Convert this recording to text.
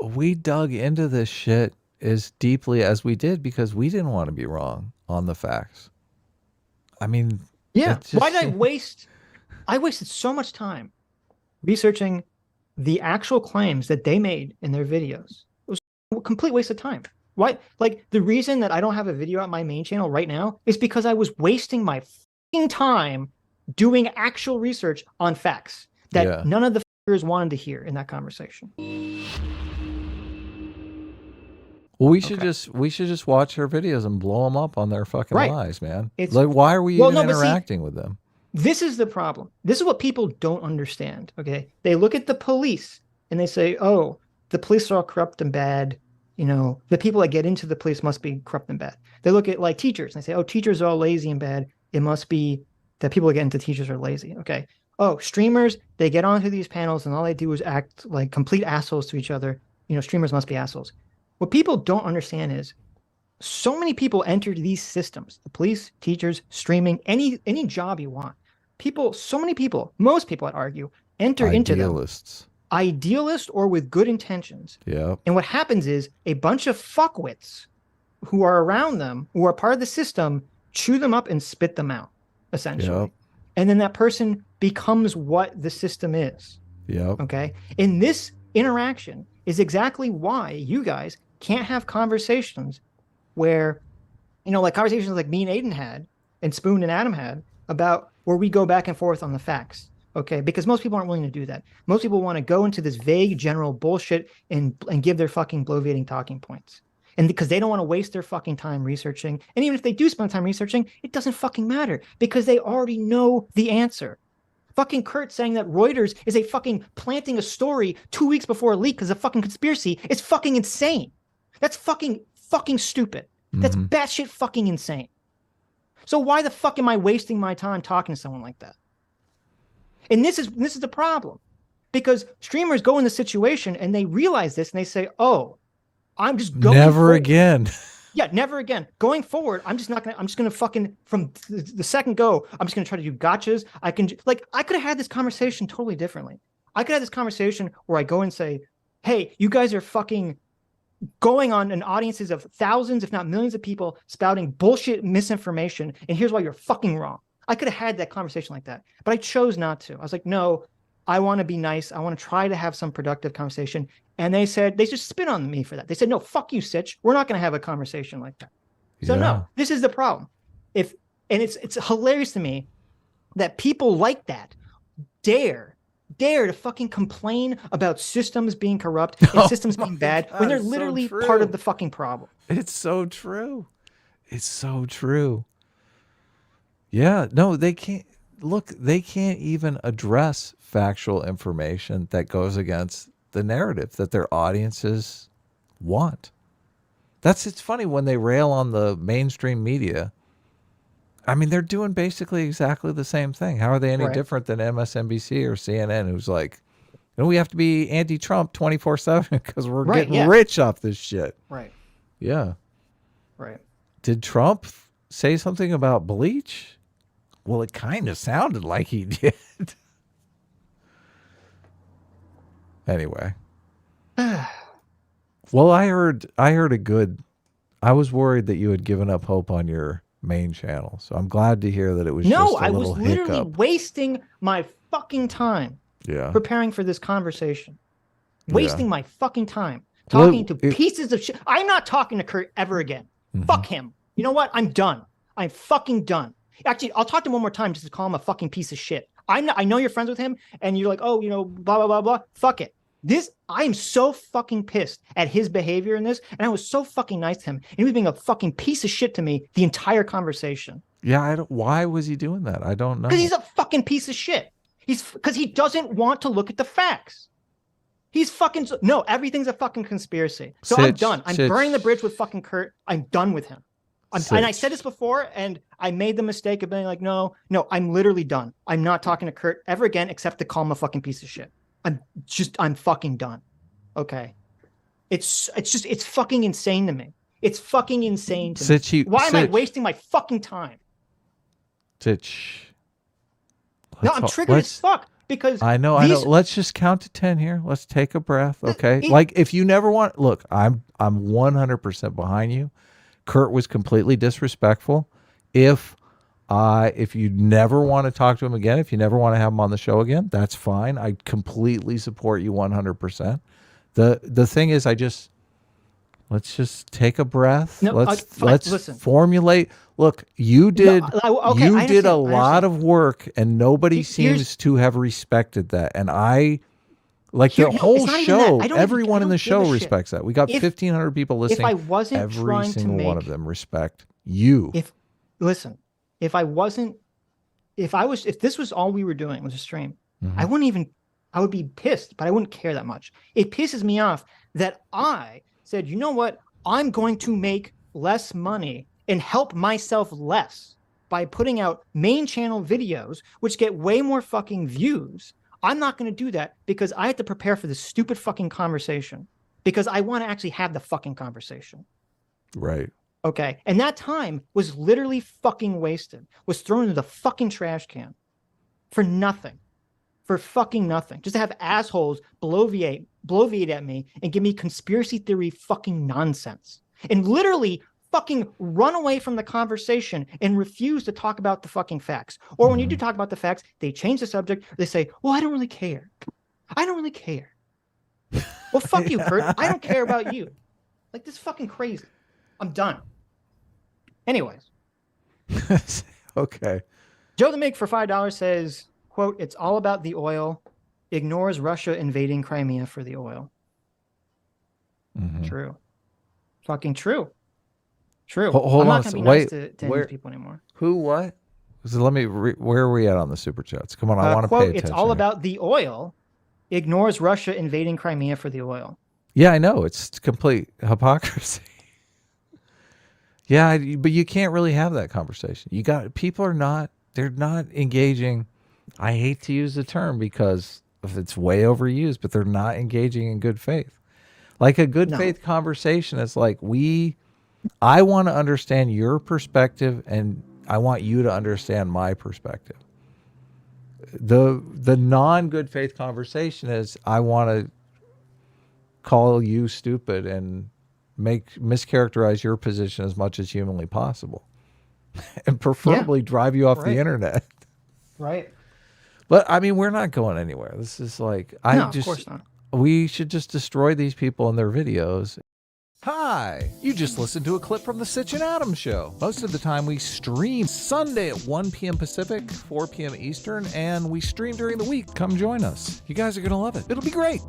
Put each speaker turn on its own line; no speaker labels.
we dug into this shit as deeply as we did because we didn't want to be wrong on the facts. I mean,
Yeah.
it's
Why
just
did I wasted so much time researching the actual claims that they made in their videos. It was a complete waste of time. Why? Like the reason that I don't have a video on my main channel right now is because I was wasting my fucking time doing actual research on facts that
yeah.
none of the fuckers wanted to hear in that conversation.
Well,
Okay.
we should just watch their videos and blow them up on their fucking
Right.
lies, man.
It's
Like, why are we
well,
even
no, but see,
interacting with them?
this is the problem. This is what people don't understand. Okay. They look at the police and they say, oh, the police are all corrupt and bad. You know, the people that get into the police must be corrupt and bad. They look at like teachers and they say, oh, teachers are all lazy and bad. It must be that people that get into teachers are lazy. Okay. Oh, streamers, they get onto these panels and all they do is act like complete assholes to each other. You know, streamers must be assholes. What people don't understand is so many people enter these systems, the police, teachers, streaming, any job you want. People, so many people, most people I'd argue, enter into them
Idealists.
idealist or with good intentions.
Yep.
And what happens is a bunch of fuckwits who are around them, who are part of the system, chew them up and spit them out,
Yep.
essentially. And then that person becomes what the system is.
Yep.
Okay. And this interaction is exactly why you guys can't have conversations where, you know, like conversations like me and Aiden had and Spoon and Adam had about where we go back and forth on the facts. Okay. Because most people aren't willing to do that. Most people want to go into this vague general bullshit and give their fucking bloviating talking points. And because they don't want to waste their fucking time researching. And even if they do spend time researching, it doesn't fucking matter because they already know the answer. Fucking Kurt saying that Reuters is a fucking planting a story 2 weeks before a leak because of fucking conspiracy is fucking insane. That's fucking stupid. That's
Mm-hmm.
batshit fucking insane. So why the fuck am I wasting my time talking to someone like that? And this is the problem. Because streamers go in the situation and they realize this and they say, "Oh, I'm just going
Never
forward."
again.
Yeah, never again. Going forward, I'm just gonna fucking from the second go, I'm just gonna try to do gotchas. I could have had this conversation totally differently. I could have this conversation where I go and say, "Hey, you guys are fucking going on in audiences of thousands, if not millions of people spouting bullshit misinformation. And here's why you're fucking wrong." I could have had that conversation like that, but I chose not to. I was like, no, I want to be nice. I want to try to have some productive conversation. And they said, they just spit on me for that. They said, no, fuck you, Sitch. We're not going to have a conversation like that. So
Yeah.
no, this is the problem. If, and it's hilarious to me that people like that dare to fucking complain about systems being corrupt and
Oh
systems
my
being bad when
God,
they're
it's so
literally part of
true.
the fucking problem.
It's so true. It's so true. Yeah, no, they can't look, they can't even address factual information that goes against the narrative that their audiences want. It's funny when they rail on the mainstream media. I mean, they're doing basically exactly the same thing. How are they any
Right.
different than MSNBC or CNN, who's like, you know, we have to be anti-Trump 24/7 because we're
Right.
getting
Yeah.
rich off this shit.
Right.
Yeah.
Right.
Did Trump say something about bleach? Well, it kind of sounded like he did. Anyway. Well, I heard a good I was worried that you had given up hope on your main channel. So I'm glad to hear that it was
No,
just a
I
little
was literally
hiccup.
wasting my fucking time
Yeah.
preparing for this conversation.
Yeah.
Wasting my fucking time talking
Well,
to pieces of shit. I'm not talking to Kurt ever again.
mhm.
Fuck him. You know what? I'm done. I'm fucking done. Actually, I'll talk to him one more time just to call him a fucking piece of shit. I know you're friends with him and you're like, oh, you know, blah, blah, blah, blah. Fuck it. I'm so fucking pissed at his behavior in this. And I was so fucking nice to him. And he was being a fucking piece of shit to me the entire conversation.
Yeah, why was he doing that? I don't
Because
know.
he's a fucking piece of shit. Because he doesn't want to look at the facts. He's fucking no. Everything's a fucking conspiracy. So I'm done. I'm burning the bridge with fucking Kurt. I'm done with him. And I said this before, and I made the mistake of being like, no, I'm literally done. I'm not talking to Kurt ever again, except to call him a fucking piece of shit. I'm fucking done. Okay. It's fucking insane to me. It's fucking insane to me. Why am I wasting my fucking time?
Sitch.
No, I'm triggered as fuck. because
I know. Let's just count to 10 here. Let's take a breath. Okay. Like if you never want, look, I'm 100% behind you. Kurt was completely disrespectful. If you never want to talk to him again, if you never want to have him on the show again, that's fine. I completely support you 100%. The thing is, let's just take a breath.
No,
let's
listen.
formulate. Look, you did a lot of work, and nobody seems to have respected that. And the whole show, everyone in the show respects that. We got 1,500 people listening.
If I wasn't
every
trying to
single
make,
one of them respect you.
If this was all we were doing was a stream,
Mm-hmm.
I would be pissed, but I wouldn't care that much. It pisses me off that I said, you know what? I'm going to make less money and help myself less by putting out main channel videos, which get way more fucking views. I'm not going to do that because I have to prepare for this stupid fucking conversation because I want to actually have the fucking conversation.
Right.
Okay. And that time was literally fucking wasted, was thrown into the fucking trash can for nothing, for fucking nothing. Just to have assholes bloviate at me and give me conspiracy theory fucking nonsense and literally fucking run away from the conversation and refuse to talk about the fucking facts. Or when you do talk about the facts, they change the subject. They say, well, I don't really care. I don't really care. Well, fuck you, Kurt. I don't care about you. Like, this is fucking crazy. I'm done. Anyways.
Okay.
Joe the Mig for $5 says, quote, it's all about the oil. Ignores Russia invading Crimea for the oil.
Mm-hmm.
True. Fucking true. True.
Hold
I'm
on.
not going to be nice to these people anymore.
Who, what? So where are we at on the super chats? Come on, I want to pay attention.
It's all about the oil. Ignores Russia invading Crimea for the oil.
Yeah, I know. It's complete hypocrisy. Yeah, but you can't really have that conversation. They're not engaging. I hate to use the term because it's way overused, but they're not engaging in good faith. Like a good faith conversation is like, I want to understand your perspective and I want you to understand my perspective. The non-good faith conversation is I want to call you stupid and mischaracterize your position as much as humanly possible and preferably drive you off the internet.
Right.
But I mean, we're not going anywhere. This is like,
of course not.
We should just destroy these people and their videos. Hi, you just listened to a clip from the Sitch and Adams show. Most of the time we stream Sunday at 1 p.m. Pacific, 4 p.m. Eastern, and we stream during the week. Come join us. You guys are going to love it. It'll be great.